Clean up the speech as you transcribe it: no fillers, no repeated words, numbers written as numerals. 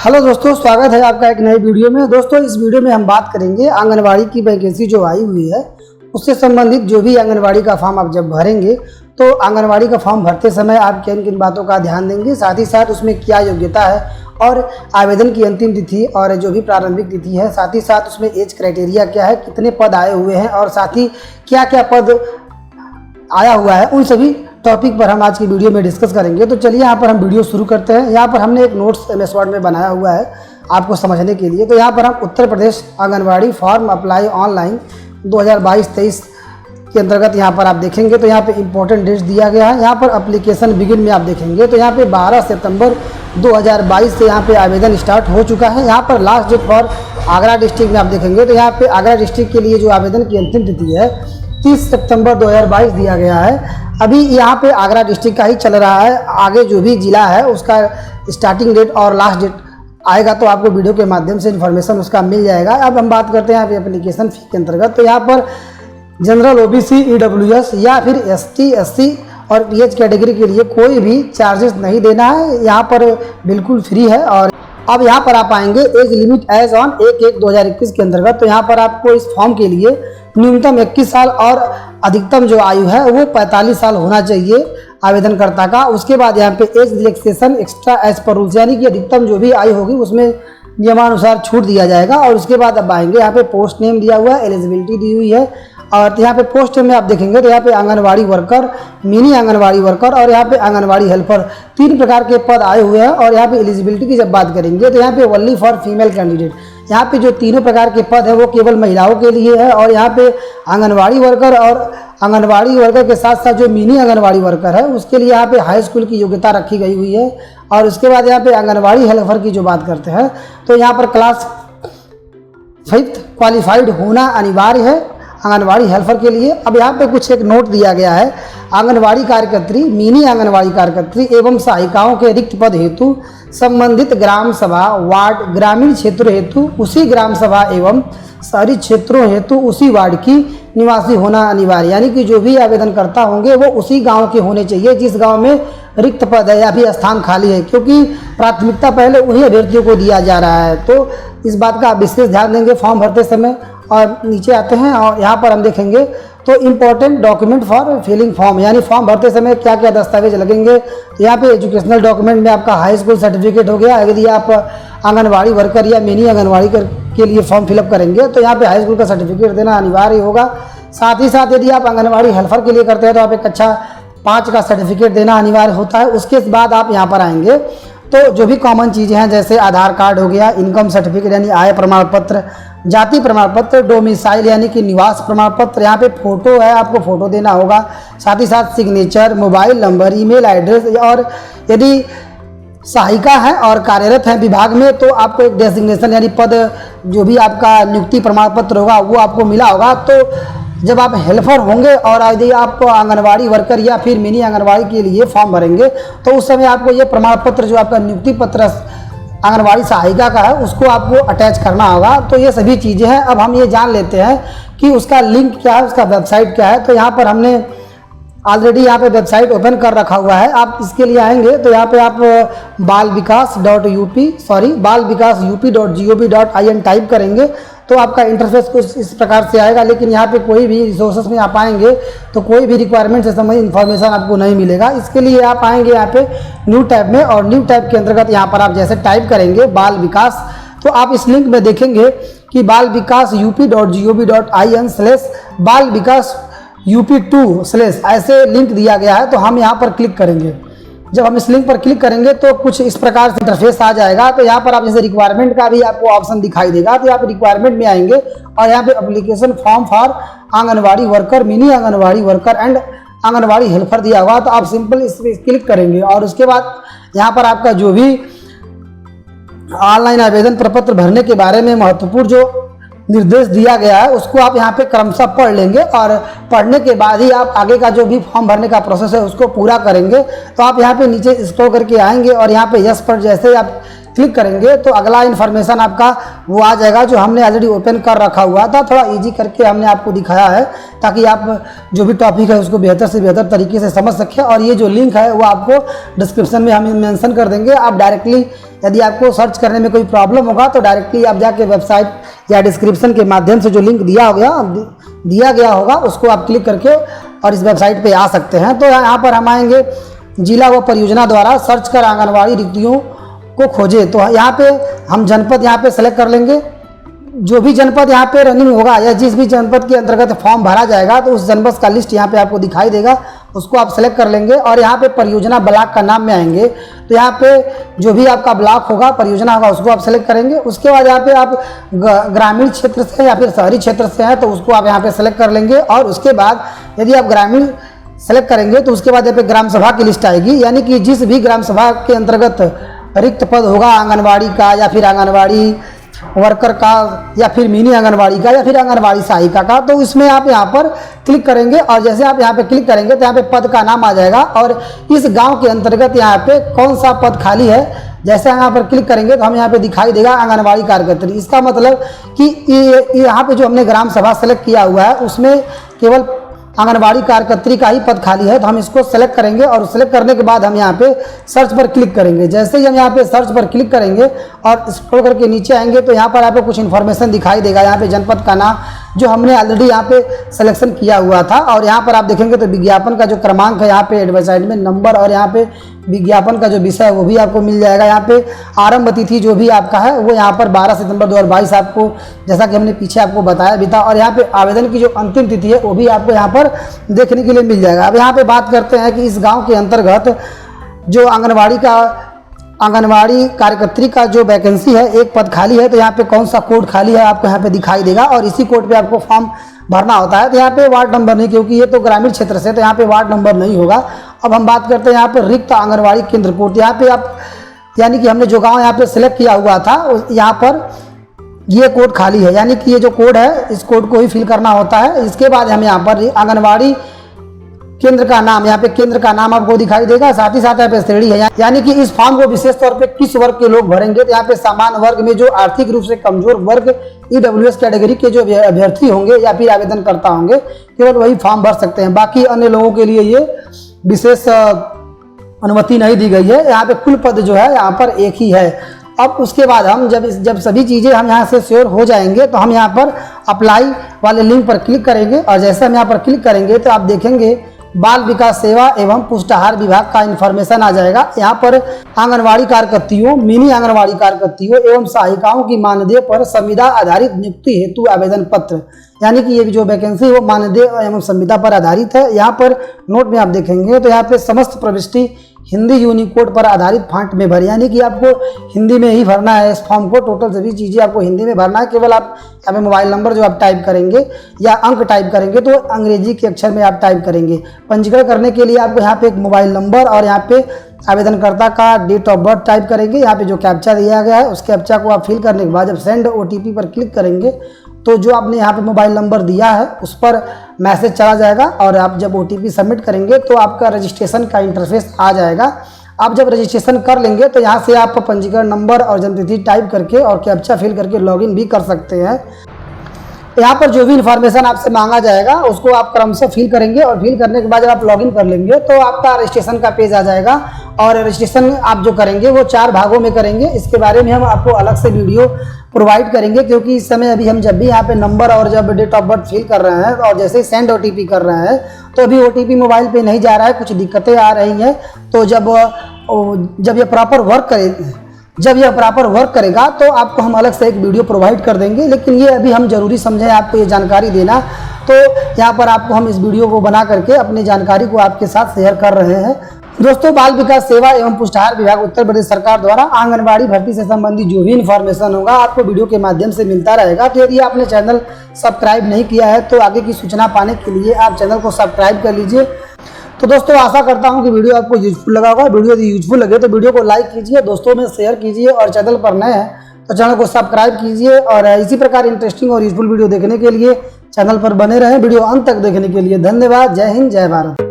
Hello दोस्तों, स्वागत है आपका एक नई वीडियो में। दोस्तों, इस वीडियो में हम बात करेंगे आंगनवाड़ी की वैकेंसी जो आई हुई है उससे संबंधित। जो भी आंगनवाड़ी का फॉर्म आप जब भरेंगे तो आंगनवाड़ी का फॉर्म भरते समय आप किन किन बातों का ध्यान देंगे, साथ ही साथ उसमें क्या योग्यता है और आवेदन की अंतिम तिथि और जो भी प्रारंभिक तिथि है, साथ ही साथ उसमें एज क्राइटेरिया क्या है, कितने पद आए हुए हैं और साथ ही क्या क्या पद आया हुआ है, उन सभी टॉपिक पर हम आज की वीडियो में डिस्कस करेंगे। तो चलिए यहाँ पर हम वीडियो शुरू करते हैं। यहाँ पर हमने एक नोट्स MS वर्ड में बनाया हुआ है आपको समझने के लिए। तो यहाँ पर हम Uttar Pradesh anganwadi form apply online 2022-23 के अंतर्गत यहाँ पर आप देखेंगे तो यहाँ पे इंपॉर्टेंट डेट्स दिया गया है। यहाँ पर एप्लीकेशन बिगिन में आप देखेंगे तो यहाँ पे 12 सितंबर 2022 से यहाँ पे आवेदन स्टार्ट हो चुका है। यहाँ पर last date for Agra district में आप देखेंगे तो यहाँ पे आगरा डिस्ट्रिक्ट के लिए जो आवेदन की अंतिम तिथि है 30 सितंबर 2022 दिया गया है। अभी यहाँ पे आगरा डिस्ट्रिक्ट का ही चल रहा है। आगे जो भी जिला है उसका स्टार्टिंग डेट और लास्ट डेट आएगा तो आपको वीडियो के माध्यम से इन्फॉर्मेशन उसका मिल जाएगा। अब हम बात करते हैं यहाँ पे एप्लीकेशन फी के अंतर्गत। तो यहाँ पर जनरल OBC EWS या फिर ST SC और PH कैटेगरी के लिए कोई भी चार्जेस नहीं देना है, यहाँ पर बिल्कुल फ्री है। और अब यहाँ पर आप आएंगे एज लिमिट एज ऑन 1/1/2021 के अंतर्गत। तो यहाँ पर आपको इस फॉर्म के लिए न्यूनतम 21 साल और अधिकतम जो आयु है वो 45 साल होना चाहिए आवेदनकर्ता का। उसके बाद यहाँ पे एज रिलैक्सेशन एक्स्ट्रा एज पर रूल्स, यानी कि अधिकतम जो भी आयु होगी उसमें नियमानुसार छूट दिया जाएगा। और उसके बाद अब आएंगे यहाँ पे पोस्ट नेम दिया हुआ है, एलिजिबिलिटी दी हुई है। और यहाँ पे पोस्ट में आप देखेंगे तो यहाँ पे anganwadi worker, mini anganwadi worker और यहाँ पे आंगनवाड़ी हेल्पर, 3 प्रकार के पद आए हुए हैं। और यहाँ पे एलिजिबिलिटी की जब बात करेंगे तो यहाँ पे ओनली फॉर फीमेल कैंडिडेट, यहाँ पे जो तीनों प्रकार के पद है वो केवल महिलाओं के लिए है। और यहाँ पे आंगनवाड़ी वर्कर और आंगनवाड़ी वर्कर के साथ साथ जो मिनी आंगनवाड़ी वर्कर है उसके लिए यहाँ पे हाई स्कूल की योग्यता रखी गई हुई है। और उसके बाद यहाँ पे आंगनवाड़ी हेल्पर की जो बात करते हैं तो यहाँ पर क्लास 5 क्वालिफाइड होना अनिवार्य है आंगनवाड़ी हेल्पर के लिए। अब यहाँ पे कुछ एक नोट दिया गया है, आंगनवाड़ी कार्यकर्त्री, मिनी आंगनवाड़ी कार्यकर्त्री एवं सहायिकाओं के रिक्त पद हेतु संबंधित ग्राम सभा, वार्ड, ग्रामीण क्षेत्र हेतु उसी ग्राम सभा एवं शहरी क्षेत्रों हेतु उसी वार्ड की निवासी होना अनिवार्य, यानी कि जो भी आवेदनकर्ता होंगे वो उसी गांव के होने चाहिए जिस गांव में रिक्त पद है या फिर स्थान खाली है, क्योंकि प्राथमिकता पहले उन्हीं अभ्यर्थियों को दिया जा रहा है। तो इस बात का आप विशेष ध्यान देंगे फॉर्म भरते समय। और नीचे आते हैं और यहाँ पर हम देखेंगे तो important document for filling form, यानी फॉर्म भरते समय क्या क्या दस्तावेज लगेंगे। तो यहाँ पे एजुकेशनल डॉक्यूमेंट में आपका हाई स्कूल सर्टिफिकेट हो गया। यदि आप आंगनवाड़ी वर्कर या मिनी आंगनवाड़ी के लिए फॉर्म फिलअप करेंगे तो यहाँ पे हाई स्कूल का सर्टिफिकेट देना अनिवार्य होगा। साथ ही साथ यदि आप आंगनवाड़ी हेल्पर के लिए करते हैं तो आप एक कक्षा 5 का सर्टिफिकेट देना अनिवार्य होता है। उसके बाद आप यहाँ पर आएंगे तो जो भी कॉमन चीज़ें हैं जैसे आधार कार्ड हो गया, इनकम सर्टिफिकेट यानी आय प्रमाण पत्र, जाति प्रमाण पत्र, डोमिसाइल यानी कि निवास प्रमाण पत्र, यहाँ पे फोटो है आपको फोटो देना होगा, साथ ही साथ signature, mobile number, email address. और यदि सहायिका है और कार्यरत है विभाग में तो आपको एक डेजिग्नेशन यानी पद, जो भी आपका नियुक्ति प्रमाण पत्र होगा वो आपको मिला होगा। तो जब आप हेल्पर होंगे और यदि आप आंगनवाड़ी वर्कर या फिर मिनी आंगनवाड़ी के लिए फॉर्म भरेंगे तो उस समय आपको ये प्रमाण पत्र, जो आपका नियुक्ति पत्र आंगनवाड़ी सहायिका का है, उसको आपको अटैच करना होगा। तो ये सभी चीज़ें हैं। अब हम ये जान लेते हैं कि उसका लिंक क्या है, उसका वेबसाइट क्या है। तो यहाँ पर हमने ऑलरेडी यहाँ पे वेबसाइट ओपन कर रखा हुआ है। आप इसके लिए आएंगे तो यहाँ पे आप balvikas.up.gov.in टाइप करेंगे तो आपका इंटरफेस कुछ इस प्रकार से आएगा। लेकिन यहाँ पे कोई भी रिसोर्सेस में आप आएंगे तो कोई भी रिक्वायरमेंट से संबंधित इन्फॉर्मेशन आपको नहीं मिलेगा। इसके लिए आप आएंगे यहाँ पे न्यू टैब में, और न्यू टैब के अंतर्गत यहाँ पर आप जैसे टाइप करेंगे बाल विकास, तो आप इस लिंक में देखेंगे कि balvikas.up.in/balvikas-up2/ ऐसे लिंक दिया गया है। तो हम यहाँ पर क्लिक करेंगे। जब हम इस लिंक पर क्लिक करेंगे तो कुछ इस प्रकार से इंटरफेस आ जाएगा। तो यहाँ पर आप जैसे रिक्वायरमेंट का भी आपको ऑप्शन दिखाई देगा, तो यहाँ पे रिक्वायरमेंट में आएंगे और यहाँ पे application form for anganwadi worker, mini anganwadi worker and anganwadi helper दिया हुआ। तो आप सिंपल इस पर क्लिक करेंगे और उसके बाद यहाँ पर आपका जो भी ऑनलाइन आवेदन प्रपत्र भरने के बारे में महत्वपूर्ण जो निर्देश दिया गया है उसको आप यहाँ पे क्रमशः पढ़ लेंगे। और पढ़ने के बाद ही आप आगे का जो भी फॉर्म भरने का प्रोसेस है उसको पूरा करेंगे। तो आप यहाँ पे नीचे स्क्रॉल करके आएंगे और यहाँ पे यस पर जैसे आप क्लिक करेंगे तो अगला इन्फॉर्मेशन आपका वो आ जाएगा जो हमने ऑलरेडी ओपन कर रखा हुआ था। थोड़ा इजी करके हमने आपको दिखाया है ताकि आप जो भी टॉपिक है उसको बेहतर से बेहतर तरीके से समझ सकें। और ये जो लिंक है वो आपको डिस्क्रिप्शन में हम मेंशन कर देंगे। आप डायरेक्टली यदि आपको सर्च करने में कोई प्रॉब्लम होगा तो डायरेक्टली आप जाके वेबसाइट या डिस्क्रिप्शन के माध्यम से जो लिंक दिया गया होगा उसको आप क्लिक करके और इस वेबसाइट पे आ सकते हैं। तो यहाँ पर हम आएंगे जिला व परियोजना द्वारा सर्च कर आंगनवाड़ी रिक्तियों को खोजे। तो यहाँ पे हम जनपद यहाँ पे सेलेक्ट कर लेंगे। जो भी जनपद यहाँ पे रनिंग होगा या जिस भी जनपद के अंतर्गत फॉर्म भरा जाएगा तो उस जनपद का लिस्ट यहाँ पे आपको दिखाई देगा, उसको आप सेलेक्ट कर लेंगे। और यहाँ पे परियोजना ब्लॉक का नाम में आएंगे तो यहाँ पे जो भी आपका ब्लॉक होगा, परियोजना होगा, उसको आप सेलेक्ट करेंगे। उसके बाद यहाँ पे आप ग्रामीण क्षेत्र से या फिर शहरी क्षेत्र से हैं तो उसको आप यहाँ पे सेलेक्ट कर लेंगे। और उसके बाद यदि आप ग्रामीण सेलेक्ट करेंगे तो उसके बाद यहाँ पे ग्राम सभा की लिस्ट आएगी, यानी कि जिस भी ग्राम सभा के अंतर्गत रिक्त पद होगा आंगनवाड़ी का या फिर आंगनवाड़ी वर्कर का या फिर मिनी आंगनवाड़ी का या फिर आंगनवाड़ी सहायिका का, तो इसमें आप यहाँ पर क्लिक करेंगे। और जैसे आप यहाँ पे क्लिक करेंगे तो यहाँ पे पद का नाम आ जाएगा और इस गांव के अंतर्गत यहाँ पे कौन सा पद खाली है। जैसे यहाँ पर क्लिक करेंगे तो हम यहाँ पे दिखाई देगा आंगनवाड़ी कार्यकर्त्री। इसका मतलब कि यहाँ पे जो हमने ग्राम सभा सेलेक्ट किया हुआ है उसमें केवल आंगनवाड़ी कार्यकर्त्री का ही पद खाली है। तो हम इसको सेलेक्ट करेंगे और सेलेक्ट करने के बाद हम यहाँ पे सर्च पर क्लिक करेंगे। जैसे ही हम यहाँ पे सर्च पर क्लिक करेंगे और स्क्रॉल करके नीचे आएंगे तो यहाँ पर आपको कुछ इन्फॉर्मेशन दिखाई देगा। यहाँ पे जनपद का नाम जो हमने ऑलरेडी यहाँ पे सिलेक्शन किया हुआ था और यहाँ पर आप देखेंगे तो विज्ञापन का जो क्रमांक है, यहाँ पे एडवर्टाइजमेंट नंबर और यहाँ पे विज्ञापन का जो विषय है वो भी आपको मिल जाएगा। यहाँ पे आरंभ तिथि जो भी आपका है वो यहाँ पर 12 सितंबर 2022 आपको, जैसा कि हमने पीछे आपको बताया भी था। और यहाँ पे आवेदन की जो अंतिम तिथि है वो भी आपको यहाँ पर देखने के लिए मिल जाएगा। अब यहाँ पे बात करते हैं कि इस गाँव के अंतर्गत जो आंगनवाड़ी कार्यकर्त्री का जो वैकेंसी है, एक पद खाली है, तो यहाँ पे कौन सा कोड खाली है आपको यहाँ पे दिखाई देगा और इसी कोड पे आपको फॉर्म भरना होता है। तो यहाँ पे वार्ड नंबर नहीं, क्योंकि ये तो ग्रामीण क्षेत्र से, तो यहाँ पे वार्ड नंबर नहीं होगा। अब हम बात करते हैं यहाँ पे रिक्त आंगनवाड़ी केंद्र कोड। यहाँ पे आप यानी कि हमने जो गाँव यहाँ पे सिलेक्ट किया हुआ था यहाँ पर ये कोड खाली है, यानी कि ये जो कोड है इस कोड को ही फिल करना होता है। इसके बाद हम यहाँ पर आंगनवाड़ी केंद्र का नाम, यहाँ पे केंद्र का नाम आपको दिखाई देगा, साथ ही साथ यहाँ पे श्रेणी है, यानी कि इस फॉर्म को विशेष तौर पे किस वर्ग के लोग भरेंगे। तो यहाँ पे सामान्य वर्ग में जो आर्थिक रूप से कमजोर वर्ग EWS कैटेगरी के जो अभ्यर्थी होंगे या फिर आवेदनकर्ता होंगे केवल वही फॉर्म भर सकते हैं। बाकी अन्य लोगों के लिए ये विशेष अनुमति नहीं दी गई है। यहाँ पे कुल पद जो है यहाँ पर एक ही है। अब उसके बाद हम जब सभी चीज़ें हम यहाँ से श्योर हो जाएंगे तो हम यहाँ पर अप्लाई वाले लिंक पर क्लिक करेंगे और जैसे हम यहाँ पर क्लिक करेंगे तो आप देखेंगे बाल विकास सेवा एवं पुष्टाहार विभाग का इन्फॉर्मेशन आ जाएगा। यहाँ पर आंगनवाड़ी कार्यकर्तियों, मिनी आंगनवाड़ी कार्यकर्तियों एवं सहायिकाओं की मानदेय पर संविदा आधारित नियुक्ति हेतु आवेदन पत्र, यानी कि ये जो वैकेंसी वो मानदेय एवं संविदा पर आधारित है। यहाँ पर नोट में आप देखेंगे तो यहाँ पे समस्त प्रविष्टि हिंदी यूनिकोड पर आधारित फॉन्ट में भरें, यानी कि आपको हिंदी में ही भरना है इस फॉर्म को। टोटल सभी चीज़ें आपको हिंदी में भरना है। केवल आप यहाँ पे मोबाइल नंबर जो आप टाइप करेंगे या अंक टाइप करेंगे तो अंग्रेजी के अक्षर में आप टाइप करेंगे। पंजीकरण करने के लिए आपको यहाँ पे एक मोबाइल नंबर और यहाँ पे आवेदनकर्ता का डेट ऑफ बर्थ टाइप करेंगे। यहाँ पे जो कैप्चा दिया गया है उस कैप्चा को आप फिल करने के बाद जब सेंड OTP पर क्लिक करेंगे तो जो आपने यहाँ पे मोबाइल नंबर दिया है उस पर मैसेज चला जाएगा और आप जब OTP सबमिट करेंगे तो आपका रजिस्ट्रेशन का इंटरफेस आ जाएगा। आप जब रजिस्ट्रेशन कर लेंगे तो यहाँ से आप पंजीकरण नंबर और जन्मतिथि टाइप करके और कैप्चा फिल करके लॉगिन भी कर सकते हैं। यहाँ पर जो भी इन्फॉर्मेशन आपसे मांगा जाएगा उसको आप क्रमशः फिल करेंगे और फिल करने के बाद जब आप लॉगिन कर लेंगे तो आपका रजिस्ट्रेशन का पेज आ जाएगा। और रजिस्ट्रेशन आप जो करेंगे वो 4 भागों में करेंगे। इसके बारे में हम आपको अलग से वीडियो प्रोवाइड करेंगे, क्योंकि इस समय अभी हम जब भी यहाँ पे नंबर और जब डेट ऑफ बर्थ फिल कर रहे हैं और जैसे ही सेंड OTP कर रहे हैं तो अभी OTP मोबाइल पे नहीं जा रहा है, कुछ दिक्कतें आ रही हैं। तो जब ये प्रॉपर वर्क करेगा तो आपको हम अलग से एक वीडियो प्रोवाइड कर देंगे। लेकिन ये अभी हम जरूरी समझें आपको ये जानकारी देना, तो यहाँ पर आपको हम इस वीडियो को बना करके अपनी जानकारी को आपके साथ शेयर कर रहे हैं। दोस्तों, बाल विकास सेवा एवं पुष्टाहार विभाग उत्तर प्रदेश सरकार द्वारा आंगनबाड़ी भर्ती से संबंधित जो भी इन्फॉर्मेशन होगा आपको वीडियो के माध्यम से मिलता रहेगा। तो यदि आपने चैनल सब्सक्राइब नहीं किया है तो आगे की सूचना पाने के लिए आप चैनल को सब्सक्राइब कर लीजिए। तो दोस्तों, आशा करता हूं कि वीडियो आपको यूजफुल लगा होगा। वीडियो यदि यूजफुल लगे तो वीडियो को लाइक कीजिए, दोस्तों में शेयर कीजिए और चैनल पर नए हैं तो चैनल को सब्सक्राइब कीजिए। और इसी प्रकार इंटरेस्टिंग और यूजफुल वीडियो देखने के लिए चैनल पर बने रहें। वीडियो अंत तक देखने के लिए धन्यवाद। जय हिंद, जय भारत।